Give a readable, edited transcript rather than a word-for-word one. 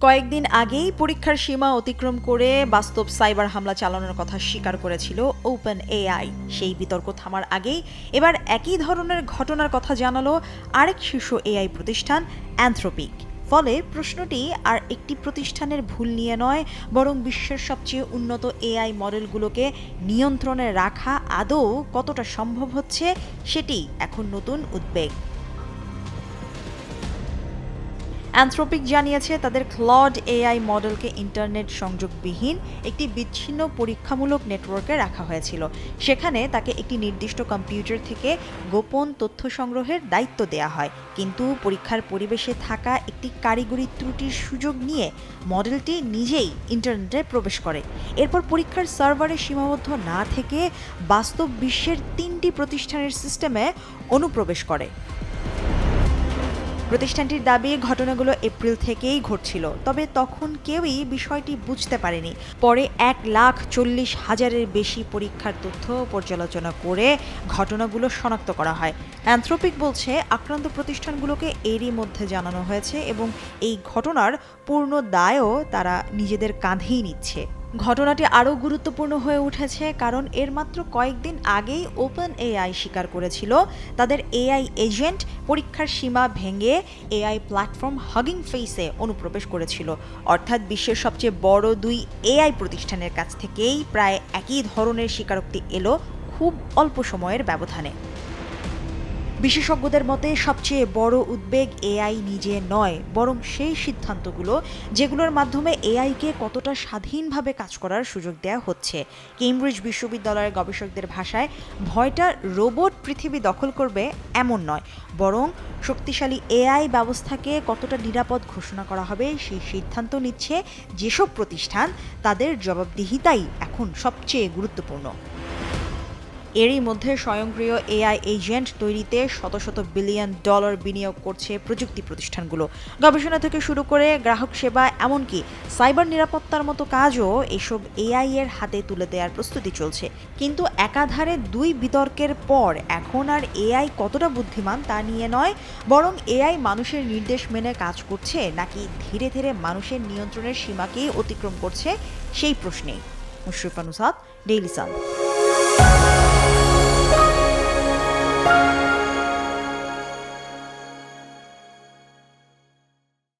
কয়েকদিন আগেই পরীক্ষার সীমা অতিক্রম করে বাস্তব সাইবার হামলা চালানোর কথা স্বীকার করেছিল ওপেন এআই। সেই বিতর্ক থামার আগেই এবার একই ধরনের ঘটনার কথা জানালো আরেক শীর্ষ এআই প্রতিষ্ঠান অ্যানথ্রোপিক। ফলে প্রশ্নটি আর একটি প্রতিষ্ঠানের ভুল নিয়ে নয়, বরং বিশ্বের সবচেয়ে উন্নত এআই মডেলগুলোকে নিয়ন্ত্রণে রাখা আদৌ কতটা সম্ভব হচ্ছে সেটি এখন নতুন উদ্বেগ। অ্যানথ্রোপিক জানিয়েছে তাদের ক্লড এআই মডেলকে ইন্টারনেট সংযোগবিহীন একটি বিচ্ছিন্ন পরীক্ষামূলক নেটওয়ার্কে রাখা হয়েছিল। সেখানে তাকে একটি নির্দিষ্ট কম্পিউটার থেকে গোপন তথ্য সংগ্রহের দায়িত্ব দেয়া হয়, কিন্তু পরীক্ষার পরিবেশে থাকা একটি কারিগরি ত্রুটির সুযোগ নিয়ে মডেলটি নিজেই ইন্টারনেটে প্রবেশ করে। এরপর পরীক্ষার সার্ভারে সীমাবদ্ধ না থেকে বাস্তব বিশ্বের 3টি প্রতিষ্ঠানের সিস্টেমে অনুপ্রবেশ করে। প্রতিষ্ঠানটির দাবি ঘটনাগুলো এপ্রিল থেকেই ঘটছিল, তবে তখন কেউই বিষয়টি বুঝতে পারেনি। পরে 1,40,000-এর বেশি পরীক্ষার তথ্য পর্যালোচনা করে ঘটনাগুলো শনাক্ত করা হয়। অ্যানথ্রোপিক বলছে আক্রান্ত প্রতিষ্ঠানগুলোকে এরই মধ্যে জানানো হয়েছে এবং এই ঘটনার পূর্ণ দায়ও তারা নিজেদের কাঁধেই নিচ্ছে। ঘটনাটি আরও গুরুত্বপূর্ণ হয়ে উঠেছে কারণ এর মাত্র কয়েকদিন আগেই ওপেন এআই স্বীকার করেছিল তাদের এআই এজেন্ট পরীক্ষার সীমা ভেঙে এআই প্ল্যাটফর্ম হাগিং ফেসে অনুপ্রবেশ করেছিল। অর্থাৎ বিশ্বের সবচেয়ে বড় 2 এআই প্রতিষ্ঠানের কাছ থেকেই প্রায় একই ধরনের স্বীকারোক্তি এলো খুব অল্প সময়ের ব্যবধানে। বিশেষজ্ঞদের মতে সবচেয়ে বড় উদ্বেগ এআই নিজে নয়, বরং সেই সিদ্ধান্তগুলো যেগুলোর মাধ্যমে এআইকে কতটা স্বাধীনভাবে কাজ করার সুযোগ দেওয়া হচ্ছে। কেমব্রিজ বিশ্ববিদ্যালয়ের গবেষকদের ভাষায় ভয়টা রোবট পৃথিবী দখল করবে এমন নয়, বরং শক্তিশালী এআই ব্যবস্থাকে কতটা নিরাপদ ঘোষণা করা হবে সেই সিদ্ধান্ত নিচ্ছে যেসব প্রতিষ্ঠান। তাদের জবাবদিহিতাই এখন সবচেয়ে গুরুত্বপূর্ণ। এরই মধ্যে স্বয়ংক্রিয় এআই এজেন্ট তৈরিতে শত শত বিলিয়ন ডলার বিনিয়োগ করছে প্রযুক্তি প্রতিষ্ঠানগুলো। গবেষণা থেকে শুরু করে গ্রাহক সেবা, এমনকি সাইবার নিরাপত্তার মতো কাজও এসব এআই এর হাতে তুলে দেওয়ার প্রস্তুতি চলছে। কিন্তু একাধারে 2 বিতর্কের পর এখন আর এআই কতটা বুদ্ধিমান তা নিয়ে নয়, বরং এআই মানুষের নির্দেশ মেনে কাজ করছে নাকি ধীরে ধীরে মানুষের নিয়ন্ত্রণের সীমাকেই অতিক্রম করছে সেই প্রশ্নেই। Mushrifa Nusrat, Daily Sun.